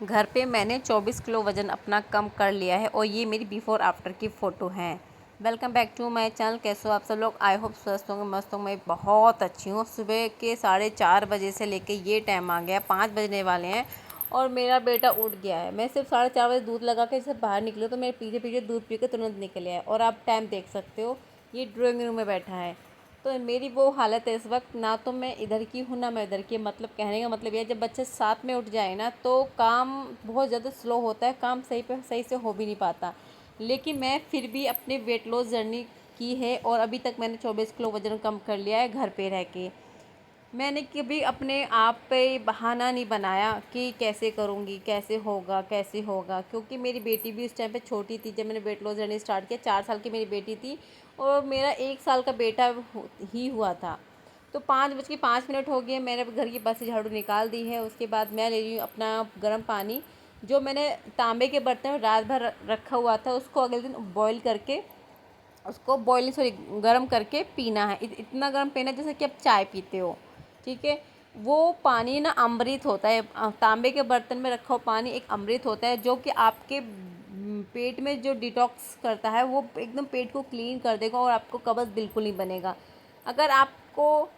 घर पे मैंने 24 किलो वज़न अपना कम कर लिया है और ये मेरी बिफ़ोर आफ्टर की फ़ोटो है। Welcome back to my channel. कैसे हो आप सब लोग? आई होप स्वस्थ होंगे, मस्त होंगे। मैं बहुत अच्छी हूँ। सुबह के 4:30 बजे से लेके ये टाइम आ गया, 5 बजने वाले हैं और मेरा बेटा उठ गया है। मैं सिर्फ 4:30 बजे दूध लगा के जैसे बाहर निकली तो मेरे पीछे पीछे दूध पी के तुरंत निकल आया और आप टाइम देख सकते हो, ये ड्राइंग रूम में बैठा है। तो मेरी वो हालत है इस वक्त, ना तो मैं इधर की हूँ ना मैं इधर की। मतलब कहने का मतलब ये, जब बच्चे साथ में उठ जाए ना तो काम बहुत ज़्यादा स्लो होता है, काम सही से हो भी नहीं पाता। लेकिन मैं फिर भी अपने वेट लॉस जर्नी की है और अभी तक मैंने 24 किलो वज़न कम कर लिया है घर पे रह के। मैंने कभी अपने आप पे बहाना नहीं बनाया कि कैसे करूँगी, कैसे होगा, क्योंकि मेरी बेटी भी उस टाइम पे छोटी थी जब मैंने वेट लॉस जर्नी स्टार्ट किया। 4 साल की मेरी बेटी थी और मेरा 1 साल का बेटा ही हुआ था। तो 5:05 हो गए, मैंने घर की बस से झाड़ू निकाल दी है। उसके बाद मैं ले रही हूँ अपना गर्म पानी, जो मैंने तांबे के बर्तन में रात भर रखा हुआ था, उसको अगले दिन बॉईल करके, उसको बॉइलिंग सॉरी गर्म करके पीना है। इतना गर्म पीना है जैसे कि आप चाय पीते हो, ठीक है। वो पानी ना अमृत होता है। तांबे के बर्तन में रखा हुआ पानी एक अमृत होता है, जो कि आपके पेट में जो डिटॉक्स करता है, वो एकदम पेट को क्लीन कर देगा और आपको कब्ज़ बिल्कुल नहीं बनेगा। अगर आपको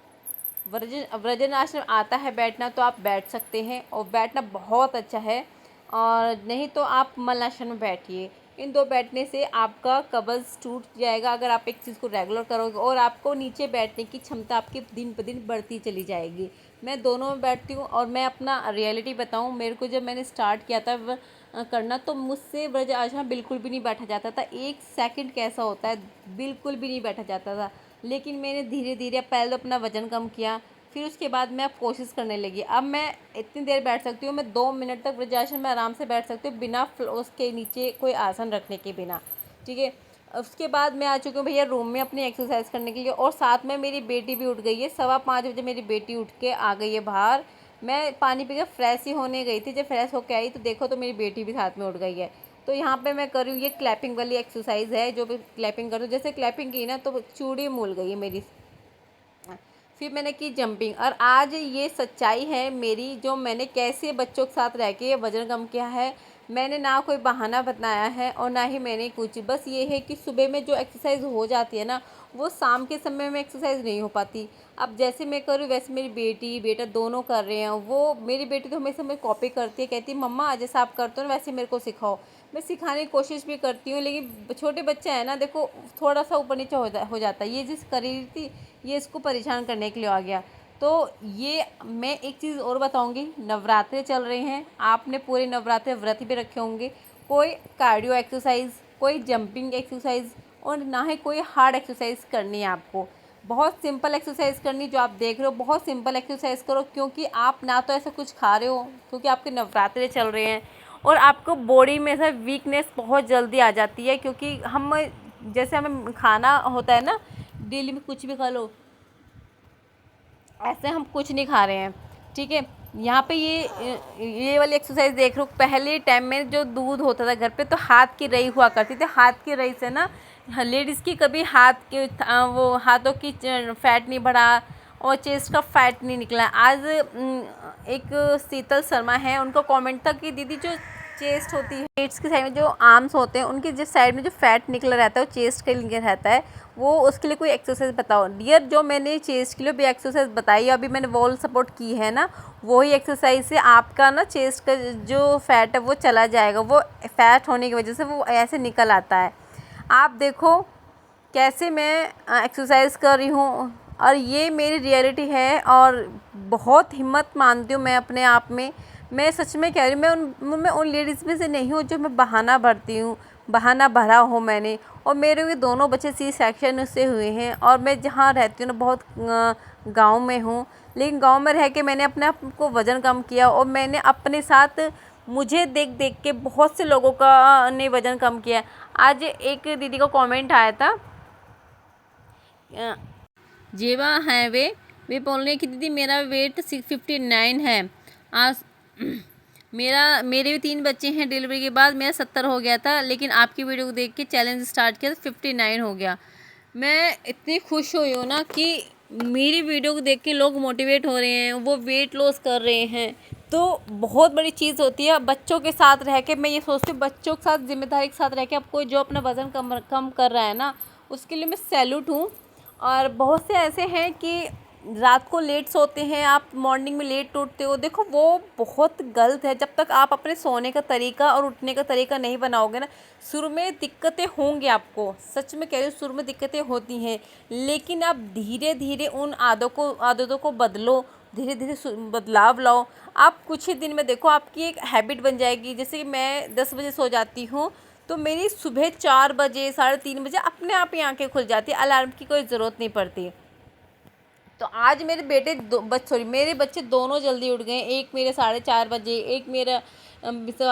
वज्रासन आसन आता है बैठना तो आप बैठ सकते हैं और बैठना बहुत अच्छा है, और नहीं तो आप मलासन में बैठिए। इन दो बैठने से आपका कब्ज़ टूट जाएगा अगर आप एक चीज़ को रेगुलर करोगे, और आपको नीचे बैठने की क्षमता आपकी दिन ब दिन बढ़ती चली जाएगी। मैं दोनों में बैठती हूँ और मैं अपना रियलिटी बताऊँ, मेरे को जब मैंने स्टार्ट किया था करना, तो मुझसे वज्रासन बिल्कुल भी नहीं बैठा जाता था। 1 सेकंड कैसा होता है, बिल्कुल भी नहीं बैठा जाता था। लेकिन मैंने धीरे धीरे पहले तो अपना वज़न कम किया, फिर उसके बाद मैं अब कोशिश करने लगी। अब मैं इतनी देर बैठ सकती हूँ, मैं 2 मिनट तक वज्रासन में आराम से बैठ सकती हूँ, बिना उसके नीचे कोई आसन रखने के बिना, ठीक है। उसके बाद मैं आ चुकी हूँ भैया रूम में अपनी एक्सरसाइज करने के लिए, और साथ में मेरी बेटी भी उठ गई है। 5:15 बजे मेरी बेटी उठ के आ गई है बाहर। मैं पानी पी के फ्रेश ही होने गई थी, जब फ्रेश होके आई तो देखो तो मेरी बेटी भी साथ में उठ गई है। तो यहाँ पे मैं कर रही हूँ, ये क्लैपिंग वाली एक्सरसाइज है, जो भी क्लैपिंग कर रही हूँ। जैसे क्लैपिंग की ना तो चूड़ी मूल गई है मेरी। फिर मैंने की जंपिंग, और आज ये सच्चाई है मेरी, जो मैंने कैसे बच्चों के साथ रह के वज़न कम किया है। मैंने ना कोई बहाना बताया है और ना ही मैंने कुछ, बस ये है कि सुबह में जो एक्सरसाइज हो जाती है ना, वो शाम के समय में एक्सरसाइज नहीं हो पाती। अब जैसे मैं करूँ वैसे मेरी बेटी बेटा दोनों कर रहे हैं। वो मेरी बेटी तो हमेशा मेरी कॉपी करती है, कहती है मम्मा जैसा आप करते हो ना वैसे मेरे को सिखाओ। मैं सिखाने की कोशिश भी करती हूँ, लेकिन छोटे बच्चे हैं ना, देखो थोड़ा सा ऊपर नीचे हो जाता है। ये जिस कर रही थी, ये इसको परेशान करने के लिए आ गया। तो ये मैं एक चीज़ और बताऊंगी, नवरात्रे चल रहे हैं, आपने पूरे नवरात्रे व्रत भी रखे होंगे। कोई कार्डियो एक्सरसाइज, कोई जंपिंग एक्सरसाइज और ना ही कोई हार्ड एक्सरसाइज करनी है आपको। बहुत सिंपल एक्सरसाइज करनी, जो आप देख रहे हो बहुत सिंपल एक्सरसाइज करो, क्योंकि आप ना तो ऐसा कुछ खा रहे हो, क्योंकि आपके नवरात्रे चल रहे हैं, और आपको बॉडी में ऐसा वीकनेस बहुत जल्दी आ जाती है। क्योंकि हम जैसे हमें खाना होता है ना, डेली में कुछ भी खा लो, ऐसे हम कुछ नहीं खा रहे हैं, ठीक है। यहाँ पे ये वाली एक्सरसाइज देख लो। पहले टाइम में जो दूध होता था घर पे, तो हाथ की रई हुआ करती थी। हाथ की रई से ना लेडीज़ की कभी हाथ के वो हाथों की फैट नहीं बढ़ा और चेस्ट का फैट नहीं निकला। आज एक शीतल शर्मा है, उनका कमेंट था कि दीदी जो चेस्ट होती है, पेट्स के साइड में जो आर्म्स होते हैं, उनके जिस साइड में जो फैट निकला रहता है वो चेस्ट के लिए रहता है, वो उसके लिए कोई एक्सरसाइज बताओ डियर। जो मैंने चेस्ट के लिए भी एक्सरसाइज बताई, अभी मैंने वॉल सपोर्ट की है ना, वही एक्सरसाइज से आपका ना चेस्ट का जो फैट है वो चला जाएगा। वो फैट होने की वजह से वो ऐसे निकल आता है। आप देखो कैसे मैं एक्सरसाइज कर रही हूँ, और ये मेरी रियलिटी है, और बहुत हिम्मत मानती हूँ मैं अपने आप में। मैं सच में कह रही हूँ, मैं उन लेडीज़ में से नहीं हूँ जो मैं बहाना भरती हूँ, बहाना भरा हो मैंने। और मेरे भी दोनों बच्चे सी सेक्शन से हुए हैं, और मैं जहाँ रहती हूँ ना बहुत गांव में हूँ, लेकिन गांव में रह के मैंने अपने आप को वज़न कम किया, और मैंने अपने साथ मुझे देख देख के बहुत से लोगों का ने वज़न कम किया। आज एक दीदी का कमेंट आया था, जेवा हैं वे बोल रहे हैं कि दीदी मेरा वेट 59 है। आज मेरे भी 3 बच्चे हैं, डिलीवरी के बाद मेरा 70 हो गया था, लेकिन आपकी वीडियो को देख के चैलेंज स्टार्ट किया तो 59 हो गया। मैं इतनी खुश हुई हूँ ना कि मेरी वीडियो को देख के लोग मोटिवेट हो रहे हैं, वो वेट लॉस कर रहे हैं। तो बहुत बड़ी चीज़ होती है बच्चों के साथ रह के। मैं ये सोचती हूँ बच्चों के साथ जिम्मेदारी के साथ रह के, अब कोई जो अपना वज़न कम कर रहा है ना, उसके लिए मैं सैल्यूट हूँ। और बहुत से ऐसे हैं कि रात को लेट सोते हैं, आप मॉर्निंग में लेट उठते हो, देखो वो बहुत गलत है। जब तक आप अपने सोने का तरीका और उठने का तरीका नहीं बनाओगे ना, शुरू में दिक्कतें होंगी आपको, सच में कह रही हूँ, शुरू में दिक्कतें होती हैं, लेकिन आप धीरे धीरे उन आदतों को बदलो, धीरे धीरे बदलाव लाओ। आप कुछ ही दिन में देखो आपकी एक हैबिट बन जाएगी। जैसे कि मैं 10 बजे सो जाती हूँ, तो मेरी सुबह 4 बजे 3:30 बजे अपने आप ही आंखें खुल जाती है, अलार्म की कोई ज़रूरत नहीं पड़ती। तो आज मेरे मेरे बच्चे दोनों जल्दी उठ गए, एक मेरे 4:30 बजे, एक मेरा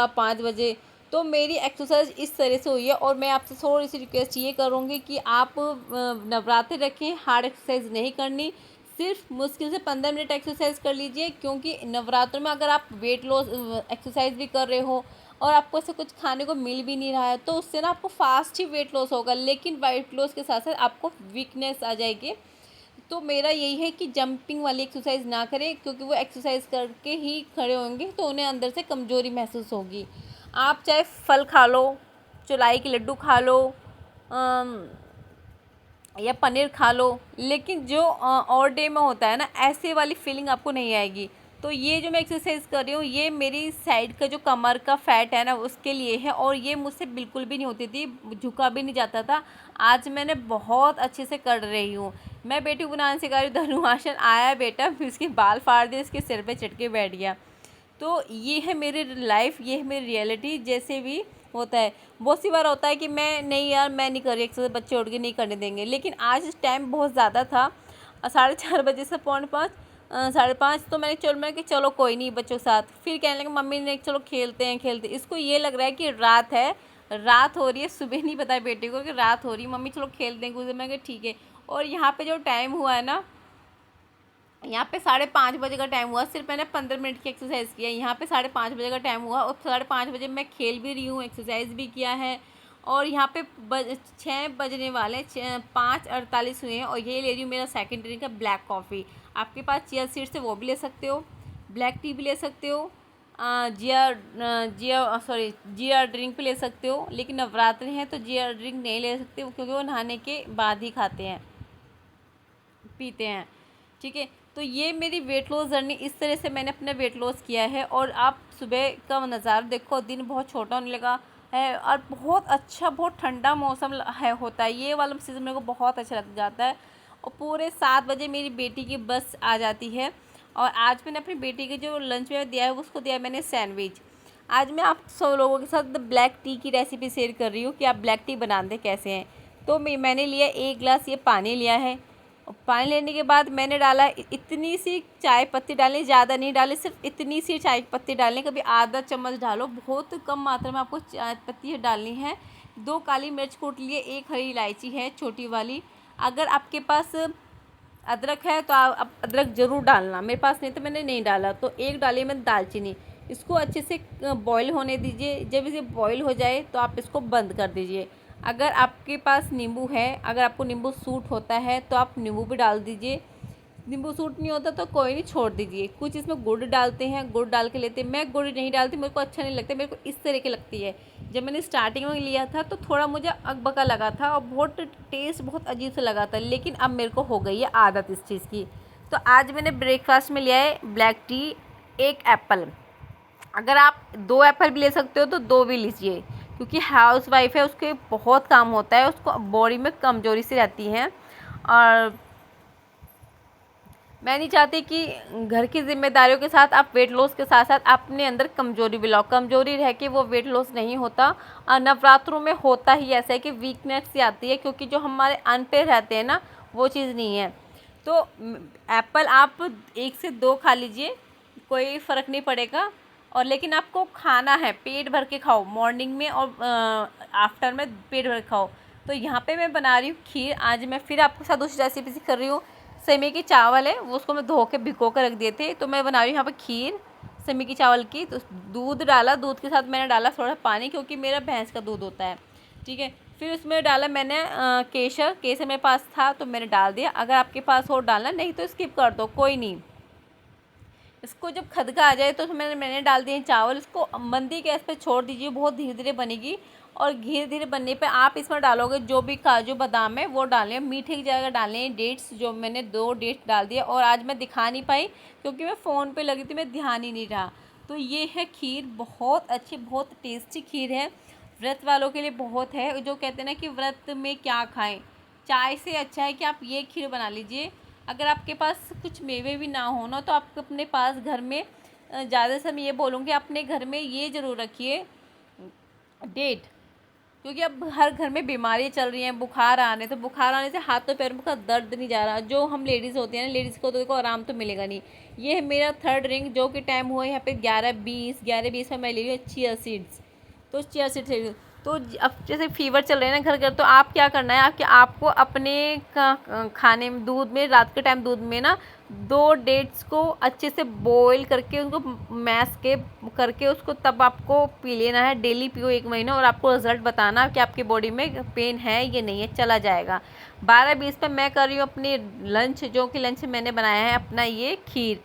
5 बजे। तो मेरी एक्सरसाइज इस तरह से हुई है। और मैं आपसे थोड़ी सी रिक्वेस्ट ये करूँगी कि आप नवरात्रि रखें, हार्ड एक्सरसाइज नहीं करनी, सिर्फ मुश्किल से 15 मिनट एक्सरसाइज कर लीजिए। क्योंकि नवरात्र में अगर आप वेट लॉस एक्सरसाइज भी कर रहे हो और आपको ऐसे कुछ खाने को मिल भी नहीं रहा है, तो उससे ना आपको फास्ट ही वेट लॉस होगा, लेकिन वेट लॉस के साथ साथ आपको वीकनेस आ जाएगी। तो मेरा यही है कि जंपिंग वाली एक्सरसाइज ना करें, क्योंकि वो एक्सरसाइज करके ही खड़े होंगे तो उन्हें अंदर से कमज़ोरी महसूस होगी। आप चाहे फल खा लो, चौलाई के लड्डू खा लो, या पनीर खा लो, लेकिन जो और डे में होता है ना, ऐसे वाली फीलिंग आपको नहीं आएगी। तो ये जो मैं एक्सरसाइज कर रही हूँ, ये मेरी साइड का जो कमर का फैट है ना, उसके लिए है। और ये मुझसे बिल्कुल भी नहीं होती थी, झुका भी नहीं जाता था। आज मैंने बहुत अच्छे से कर रही हूँ। मैं बेटी को बनाने सिखा रही हूँ, धनुरासन आया बेटा, फिर उसके बाल फाड़ दिए, उसके सिर पे चढ़ के बैठ गया। तो ये है मेरी लाइफ, ये है मेरी रियलिटी। जैसे भी होता है, बहुत सी बार होता है कि मैं नहीं यार, मैं नहीं कर रही एक्सरसाइज, बच्चे उठ के नहीं करने देंगे, लेकिन आज टाइम बहुत ज़्यादा था, 4:30 बजे से 4:45, 5:30, तो मैंने कि चलो कोई नहीं बच्चों के साथ। फिर कहने लगे मम्मी ने चलो खेलते हैं। इसको ये लग रहा है कि रात है, रात हो रही है, सुबह नहीं पता है बेटे को कि रात हो रही है, मम्मी चलो खेलते हैं कुछ देर। मैं कहा ठीक है। और यहाँ पे जो टाइम हुआ है ना, यहाँ पे 5:30 बजे का टाइम हुआ, सिर्फ मैंने 15 मिनट की एक्सरसाइज किया। यहाँ पे 5:30 बजे का टाइम हुआ और 5:30 बजे मैं खेल भी रही हूँ, एक्सरसाइज भी किया है। और यहाँ पे 6 बजने वाले, 5:48 हुए हैं। और ये ले रही हूँ मेरा सेकंड ड्रिंक है, ब्लैक कॉफ़ी। आपके पास चिया सीड्स है वो भी ले सकते हो, ब्लैक टी भी ले सकते हो, जिया ड्रिंक भी ले सकते हो। लेकिन नवरात्रि है तो जिया ड्रिंक नहीं ले सकते, क्योंकि वो नहाने के बाद ही खाते हैं, पीते हैं, ठीक है। तो ये मेरी वेट लॉस जर्नी, इस तरह से मैंने अपना वेट लॉस किया है। और आप सुबह का नज़ारा देखो, दिन बहुत छोटा होने लगा है और बहुत अच्छा, बहुत ठंडा मौसम है होता है। ये वाला सीज़न मेरे को बहुत अच्छा लग जाता है। और पूरे 7 बजे मेरी बेटी की बस आ जाती है। और आज मैंने अपनी बेटी के जो लंच में दिया है, उसको दिया मैंने सैंडविच। आज मैं आप सब लोगों के साथ ब्लैक टी की रेसिपी शेयर कर रही हूँ कि आप ब्लैक टी बनाते कैसे हैं। तो मैंने लिया 1 गिलास ये पानी लिया है। और पानी लेने के बाद मैंने डाला इतनी सी चाय पत्ती डाली, ज़्यादा नहीं डाली, सिर्फ इतनी सी चाय पत्ती डालनी, कभी आधा चम्मच डालो, बहुत कम मात्रा में आपको चाय पत्ती डालनी है। 2 काली मिर्च कूट लिए, 1 हरी इलायची है छोटी वाली। अगर आपके पास अदरक है तो आप अदरक ज़रूर डालना, मेरे पास नहीं तो मैंने नहीं डाला। तो 1 डाली मैंने दालचीनी। इसको अच्छे से बॉईल होने दीजिए। जब इसे बॉईल हो जाए तो आप इसको बंद कर दीजिए। अगर आपके पास नींबू है, अगर आपको नींबू सूट होता है तो आप नींबू भी डाल दीजिए। नींबू सूट नहीं होता तो कोई नहीं, छोड़ दीजिए। कुछ इसमें गुड़ डालते हैं, गुड़ डाल के लेते हैं। मैं गुड़ नहीं डालती, मेरे को अच्छा नहीं लगता, मेरे को इस तरह की लगती है। जब मैंने स्टार्टिंग में लिया था तो थोड़ा मुझे अकबका लगा था और बहुत टेस्ट बहुत अजीब सा लगा था, लेकिन अब मेरे को हो गई है आदत इस चीज़ की। तो आज मैंने ब्रेकफास्ट में लिया है ब्लैक टी, 1 एप्पल। अगर आप 2 एप्पल भी ले सकते हो तो 2 भी लीजिए, क्योंकि हाउस वाइफ है, उसके बहुत काम होता है, उसको बॉडी में कमज़ोरी सी रहती है। और मैं नहीं चाहती कि घर की जिम्मेदारियों के साथ आप वेट लॉस के साथ साथ अपने अंदर कमज़ोरी भी लाओ। कमज़ोरी रह के वो वेट लॉस नहीं होता। और नवरात्रों में होता ही ऐसा है कि वीकनेस सी आती है, क्योंकि जो हमारे अन्न पे रहते हैं ना, वो चीज़ नहीं है। तो एप्पल आप 1 से 2 खा लीजिए, कोई फ़र्क नहीं पड़ेगा। और लेकिन आपको खाना है, पेट भर के खाओ, मॉर्निंग में और आफ्टर में पेट भर के खाओ। तो यहाँ पे मैं बना रही हूँ खीर। आज मैं फिर आपके साथ दूसरी रेसिपी से कर रही हूँ। सेमी की चावल है, वो उसको मैं धो के भिगो कर रख दिए थे, तो मैं बना रही हूँ यहाँ पे खीर सेमी की चावल की। तो दूध डाला, दूध के साथ मैंने डाला थोड़ा पानी, क्योंकि मेरा भैंस का दूध होता है, ठीक है। फिर उसमें डाला मैंने केसर मेरे पास था तो मैंने डाल दिया। अगर आपके पास हो डालना, नहीं तो स्किप कर दो, कोई नहीं। इसको जब खदका आ जाए तो उसमें मैंने डाल दिए चावल। इसको मंदी गैस पे छोड़ दीजिए, बहुत धीरे धीरे बनेगी। और धीरे धीरे बनने पे आप इसमें डालोगे जो भी काजू बादाम है वो डालें, मीठे की जगह डालें डेट्स, जो मैंने 2 डेट्स डाल दिए। और आज मैं दिखा नहीं पाई क्योंकि मैं फ़ोन पे लगी थी, मैं ध्यान ही नहीं रहा। तो ये है खीर, बहुत अच्छी बहुत टेस्टी खीर है, व्रत वालों के लिए बहुत है। जो कहते हैं ना कि व्रत में क्या खाएं, चाय से अच्छा है कि आप ये खीर बना लीजिए। अगर आपके पास कुछ मेवे भी ना हो ना, तो आप अपने पास घर में ज़्यादा से मैं ये बोलूँगी अपने घर में ये ज़रूर रखिए डेट, क्योंकि अब हर घर में बीमारी चल रही हैं, बुखार आने, तो बुखार आने से हाथों पैरों का दर्द नहीं जा रहा। जो हम लेडीज़ होती हैं ना, लेडीज़ को तो देखो आराम तो मिलेगा नहीं। ये है मेरा 3rd रिंग, जो कि टाइम हुआ है यहाँ पे 11:20 में मैं ले रही हूँ चिया सीड्स। तो चिया सीड्स ले रही हूँ। तो अब जैसे फीवर चल रहे हैं ना घर घर, तो आप क्या करना है कि आपको अपने खाने में दूध में, रात के टाइम दूध में ना 2 डेट्स को अच्छे से बॉईल करके उनको मैश के करके उसको तब आपको पी लेना है। डेली पियो 1 महीना, और आपको रिजल्ट बताना कि आपकी बॉडी में पेन है या नहीं है, चला जाएगा। 12:20 पे मैं कर रही हूँ अपनी लंच, जो कि लंच मैंने बनाया है अपना ये खीर।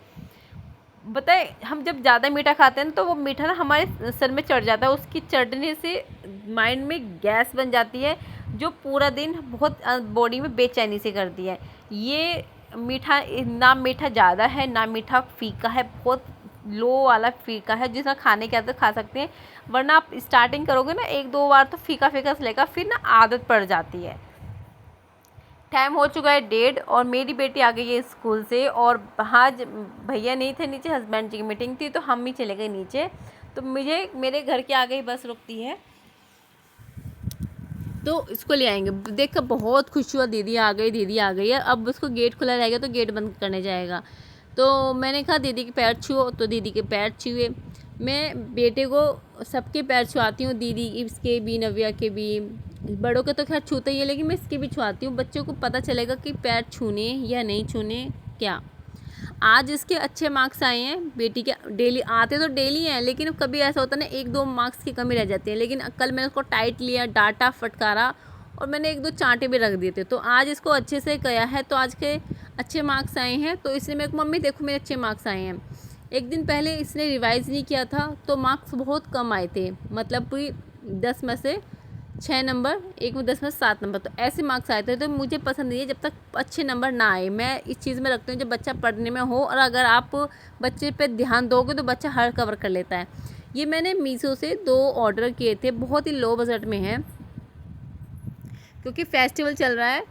बताए हम जब ज़्यादा मीठा खाते हैं तो वो मीठा ना हमारे सर में चढ़ जाता है, उसकी चढ़ने से माइंड में गैस बन जाती है, जो पूरा दिन बहुत बॉडी में बेचैनी से करती है। ये मीठा ना मीठा ज़्यादा है ना मीठा फीका है, बहुत लो वाला फीका है, जिसमें खाने के आदत खा सकते हैं। वरना आप स्टार्टिंग करोगे ना 1-2 बार तो फीका फीका से लेगा, फिर ना आदत पड़ जाती है। टाइम हो चुका है 1:30 और मेरी बेटी आ गई है स्कूल से। और आज भैया नहीं थे नीचे, हस्बैंड जी की मीटिंग थी, तो हम ही चले गए नीचे। तो मुझे मेरे घर के आगे ही बस रुकती है, तो इसको ले आएंगे। देख कर बहुत खुश हुआ, दीदी आ गई, दीदी आ गई है। अब उसको गेट खुला रहेगा तो गेट बंद करने जाएगा। तो मैंने कहा दीदी के पैर छुओ, तो दीदी के पैर छुए। मैं बेटे को सबके पैर छुआती हूँ, दीदी इसके भी, नव्या के भी, बड़ों के तो खैर छूते ही है, लेकिन मैं इसके भी छुआती हूँ। बच्चों को पता चलेगा कि पैर छूने या नहीं छूने क्या। आज इसके अच्छे मार्क्स आए हैं बेटी के। डेली आते तो डेली हैं, लेकिन कभी ऐसा होता है ना 1-2 मार्क्स की कमी रह जाती है। लेकिन कल मैंने उसको टाइट लिया, डांटा, फटकारा, और मैंने 1-2 चांटे भी रख दिए थे। तो आज इसको अच्छे से गया है, तो आज के अच्छे मार्क्स आए हैं। तो इसने मेरे को, मम्मी देखो मेरे अच्छे मार्क्स आए हैं। एक दिन पहले इसने रिवाइज़ नहीं किया था तो मार्क्स बहुत कम आए थे, मतलब कोई 10 में से 6 नंबर, एक में 10 में 7 नंबर, तो ऐसे मार्क्स आए थे। तो मुझे पसंद नहीं है जब तक अच्छे नंबर ना आए। मैं इस चीज़ में रखती हूँ जब बच्चा पढ़ने में हो, और अगर आप बच्चे पे ध्यान दोगे तो बच्चा हर कवर कर लेता है। ये मैंने मीशो से 2 ऑर्डर किए थे, बहुत ही लो बजट में हैं, क्योंकि फेस्टिवल चल रहा है,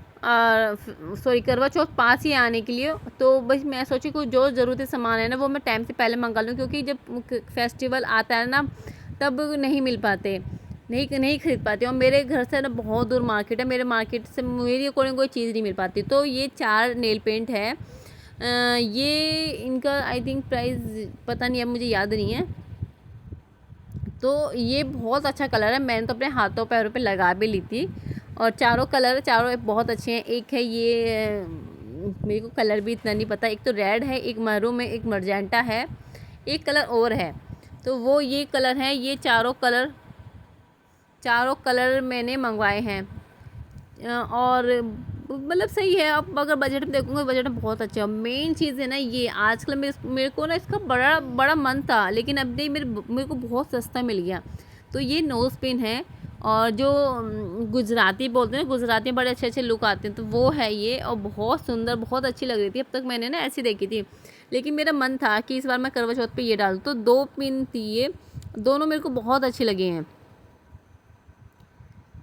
सॉरी करवा चौथ पास ही आने के लिए। तो बस मैं सोची कुछ जो ज़रूरती सामान है ना वो मैं टाइम से पहले मंगा लूँ, क्योंकि जब फेस्टिवल आता है ना तब नहीं मिल पाते, नहीं खरीद पाती। और मेरे घर से ना बहुत दूर मार्केट है, मेरे मार्केट से मेरी कोई चीज़ नहीं मिल पाती। तो ये 4 नेल पेंट है। ये इनका आई थिंक प्राइस पता नहीं, अब मुझे याद नहीं है। तो ये बहुत अच्छा कलर है, मैंने तो अपने हाथों पैरों पे लगा भी ली थी। और चारों कलर बहुत अच्छे हैं। एक है ये, मेरे को कलर भी इतना नहीं पता, एक तो रेड है, एक महरूम है, एक मरजेंटा है, एक कलर और है। तो वो ये कलर है, ये चारों कलर मैंने मंगवाए हैं। और मतलब सही है। अब अगर बजट में देखूँगा, बजट में बहुत अच्छा है। मेन चीज़ है ना ये, आजकल मेरे को ना इसका बड़ा बड़ा मन था, लेकिन अब नहीं, मेरे को बहुत सस्ता मिल गया। तो ये नोज़ पिन है, और जो गुजराती बोलते हैं, गुजराती में बड़े अच्छे अच्छे लुक आते हैं, तो वो है ये। और बहुत सुंदर, बहुत अच्छी लग रही थी। अब तक मैंने ना ऐसी देखी थी, लेकिन मेरा मन था कि इस बार मैं करवा चौथ पे ये डालूँ। तो 2 पिन थी, ये दोनों मेरे को बहुत अच्छे लगे हैं।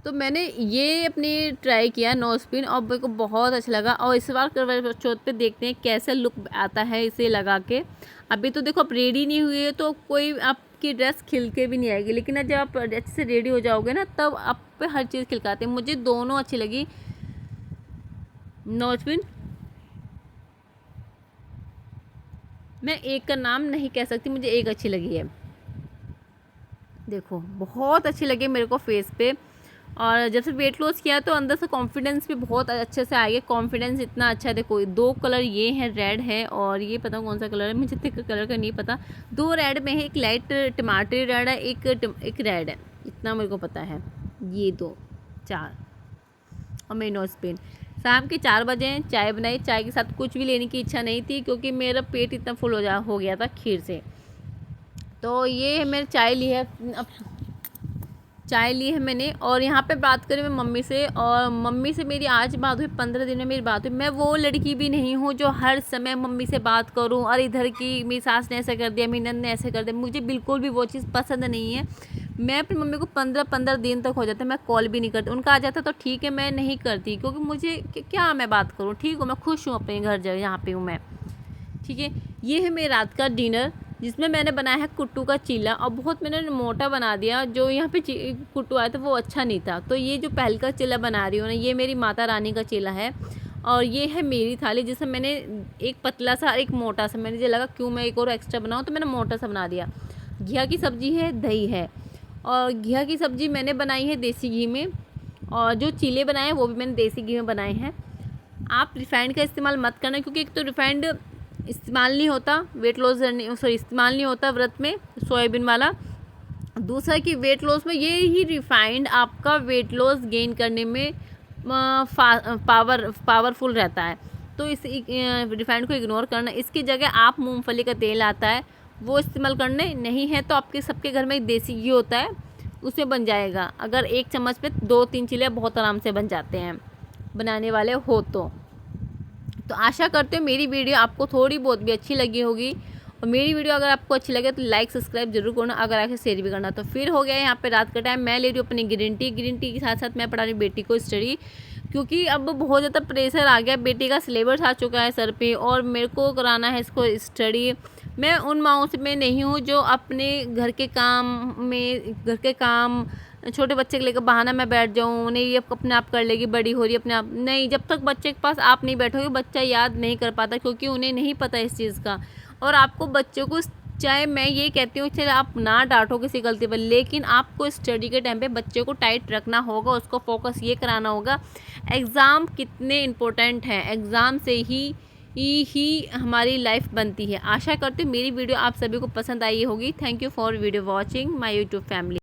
तो मैंने ये अपनी ट्राई किया नोज़ पिन, और मेरे को बहुत अच्छा लगा। और इस बार करवा चौथ पे देखते हैं कैसा लुक आता है इसे लगा के। अभी तो देखो आप रेडी नहीं हुए तो कोई आपकी ड्रेस खिल के भी नहीं आएगी, लेकिन जब आप अच्छे से रेडी हो जाओगे ना तब आप पे हर चीज़ खिलकाते हैं। मुझे दोनों अच्छी लगी नोज़ पिन। मैं एक का नाम नहीं कह सकती, मुझे एक अच्छी लगी है। देखो बहुत अच्छी लगी मेरे को फेस पे। और जब से वेट लॉस किया तो अंदर से कॉन्फिडेंस भी बहुत अच्छे से आ गया। कॉन्फिडेंस इतना अच्छा है। देखो 2 कलर ये हैं, रेड है और ये पता कौन सा कलर है, मुझे इतने कलर का नहीं पता। 2 रेड में है, एक लाइट टमाटरी रेड है, एक रेड है, इतना मेरे को पता है। ये 2 4 और मेरी नोज़ पिन। शाम के 4 बजे चाय बनाई। चाय के साथ कुछ भी लेने की इच्छा नहीं थी क्योंकि मेरा पेट इतना फुल हो गया था खीर से। तो ये है मेरी चाय ली है, अब चाय ली है मैंने। और यहाँ पे बात करें मैं मम्मी से, और मम्मी से मेरी आज बात हुई, 15 दिन में मेरी बात हुई। मैं वो लड़की भी नहीं हूँ जो हर समय मम्मी से बात करूँ और इधर की मेरी सास ने ऐसा कर दिया, मेरी नंद ने ऐसे कर दिया। मुझे बिल्कुल भी वो चीज़ पसंद नहीं है। मैं अपनी मम्मी को 15-15 दिन तक हो जाता है मैं कॉल भी नहीं करती। उनका आ जाता तो ठीक है, मैं नहीं करती क्योंकि मुझे क्या मैं बात करूँ। ठीक हूँ, मैं खुश हूँ अपने घर जहाँ पे हूँ मैं, ठीक है। ये है मेरी रात का डिनर जिसमें मैंने बनाया है कुट्टू का चीला, और बहुत मैंने मोटा बना दिया। जो यहाँ पे कुट्टू आया था वो अच्छा नहीं था, तो ये जो पहल का चीला बना रही हूँ ना, ये मेरी माता रानी का चीला है। और ये है मेरी थाली जिसमें मैंने एक पतला सा एक मोटा सा, मैंने लगा क्यों मैं एक और एक्स्ट्रा बनाऊँ, तो मैंने मोटा सा बना दिया। घिया की सब्ज़ी है, दही है, और घिया की सब्ज़ी मैंने बनाई है देसी घी में, और जो चीले बनाए हैं वो भी मैंने देसी घी में बनाए हैं। आप रिफाइंड का इस्तेमाल मत करना क्योंकि एक तो रिफाइंड इस्तेमाल नहीं होता वेट लॉस इस्तेमाल नहीं होता व्रत में सोयाबीन वाला। दूसरा कि वेट लॉस में ये ही रिफाइंड आपका वेट लॉस गेन करने में पावरफुल रहता है, तो इस रिफाइंड को इग्नोर करना। इसकी जगह आप मूंगफली का तेल आता है वो इस्तेमाल करने, नहीं है तो आपके सबके घर में देसी घी होता है उसमें बन जाएगा। अगर 1 चम्मच पे 2-3 चीले बहुत आराम से बन जाते हैं बनाने वाले हो तो आशा करते हो मेरी वीडियो आपको थोड़ी बहुत भी अच्छी लगी होगी। और मेरी वीडियो अगर आपको अच्छी लगे तो लाइक सब्सक्राइब जरूर करना, अगर आके शेयर भी करना। तो फिर हो गया यहाँ पे रात का टाइम, मैं ले रही हूँ अपनी ग्रीन टी के साथ साथ मैं पढ़ा रही हूँ बेटी को स्टडी, क्योंकि अब बहुत ज़्यादा प्रेशर आ गया, बेटी का सिलेबस आ चुका है सर पे और मेरे को कराना है इसको स्टडी। मैं उन माओं से मैं नहीं हूँ जो अपने घर के काम छोटे बच्चे के लेकर बहाना मैं बैठ जाऊँ, नहीं ये अपने आप कर लेगी, बड़ी हो रही है अपने आप। नहीं, जब तक बच्चे के पास आप नहीं बैठोगे बच्चा याद नहीं कर पाता, क्योंकि उन्हें नहीं पता इस चीज़ का। और आपको बच्चों को, चाहे मैं ये कहती हूँ चले आप ना डांटो किसी गलती पर, लेकिन आपको स्टडी के टाइम पे बच्चे को टाइट रखना होगा, उसको फोकस ये कराना होगा। एग्ज़ाम कितने इम्पोर्टेंट हैं, एग्ज़ाम से ही हमारी लाइफ बनती है। आशा करती हूँ मेरी वीडियो आप सभी को पसंद आई होगी। Thank you for video watching my YouTube family.